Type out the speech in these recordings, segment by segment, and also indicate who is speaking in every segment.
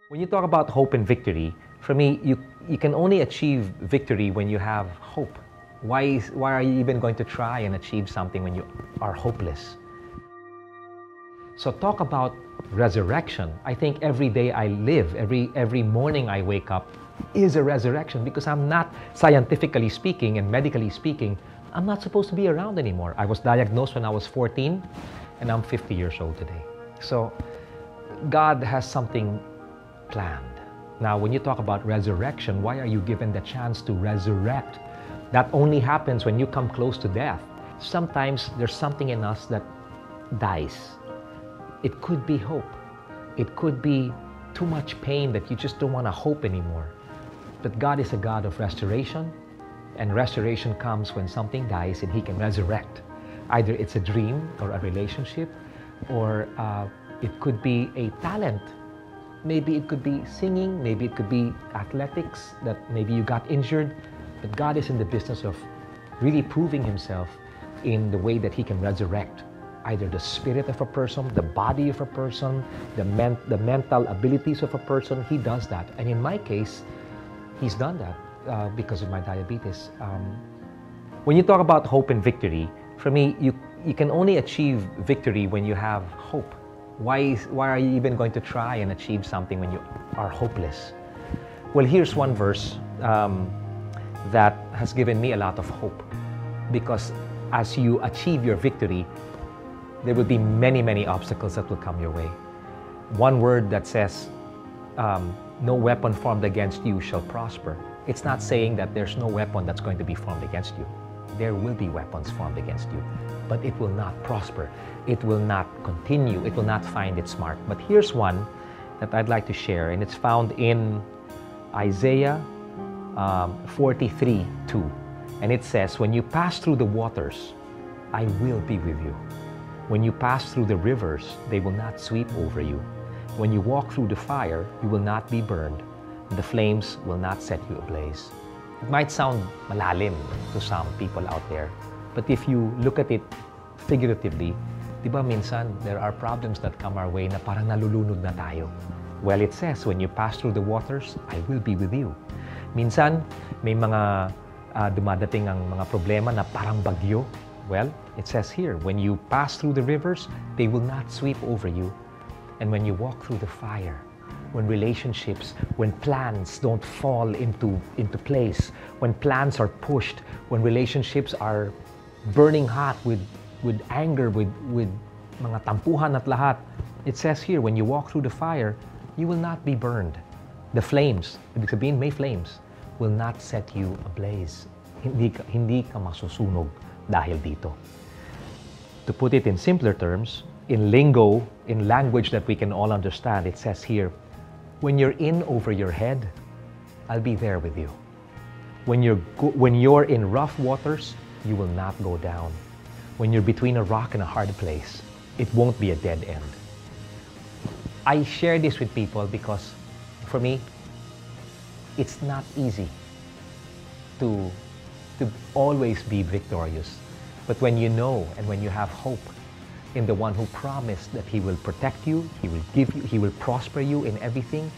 Speaker 1: When you talk about hope and victory, for me, you can only achieve victory when you have hope. Why are you even going to try and achieve something when you are hopeless? So talk about resurrection. I think every day I live, every morning I wake up is a resurrection, because I'm not, scientifically speaking and medically speaking, I'm not supposed to be around anymore. I was diagnosed when I was 14 and I'm 50 years old today. So God has something planned. Now, when you talk about resurrection, why are you given the chance to resurrect? That only happens when you come close to death. Sometimes there's something in us that dies. It could be hope. It could be too much pain that you just don't want to hope anymore. But God is a God of restoration, and restoration comes when something dies and He can resurrect. Either it's a dream or a relationship, or it could be a talent. Maybe it could be singing, maybe it could be athletics, that maybe you got injured. But God is in the business of really proving Himself in the way that He can resurrect either the spirit of a person, the body of a person, the mental abilities of a person. He does that. And in my case, He's done that because of my diabetes. When you talk about hope and victory, for me, you can only achieve victory when you have hope. Why are you even going to try and achieve something when you are hopeless? Well, here's one verse that has given me a lot of hope, because as you achieve your victory, there will be many, many obstacles that will come your way. One word that says, no weapon formed against you shall prosper. It's not saying that there's no weapon that's going to be formed against you. There will be weapons formed against you, but it will not prosper. It will not continue. It will not find its mark. But here's one that I'd like to share, and it's found in Isaiah 43:2. And it says, when you pass through the waters, I will be with you. When you pass through the rivers, they will not sweep over you. When you walk through the fire, you will not be burned. The flames will not set you ablaze. It might sound malalim to some people out there, but if you look at it figuratively, di ba minsan there are problems that come our way na parang nalulunod na tayo. Well, it says, when you pass through the waters, I will be with you. Minsan, may mga dumadating ang mga problema na parang bagyo. Well, it says here, when you pass through the rivers, they will not sweep over you. And when you walk through the fire, when relationships, when plans don't fall into place, when plans are pushed, when relationships are burning hot with anger, with mga tampuhan at lahat, it says here, when you walk through the fire, you will not be burned. The flames, ibig sabihin may flames, will not set you ablaze. Hindi ka masusunog dahil dito. To put it in simpler terms, in lingo, in language that we can all understand, it says here, when you're in over your head, I'll be there with you. When you're in rough waters, you will not go down. When you're between a rock and a hard place, it won't be a dead end. I share this with people because, for me, it's not easy to always be victorious. But when you know and when you have hope in the one who promised that He will protect you, He will give you, He will prosper you in everything,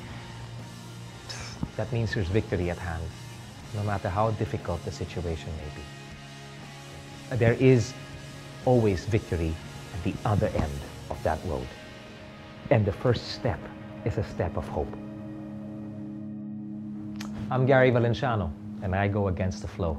Speaker 1: that means there's victory at hand, no matter how difficult the situation may be. There is always victory at the other end of that road. And the first step is a step of hope. I'm Gary Valenciano, and I go against the flow.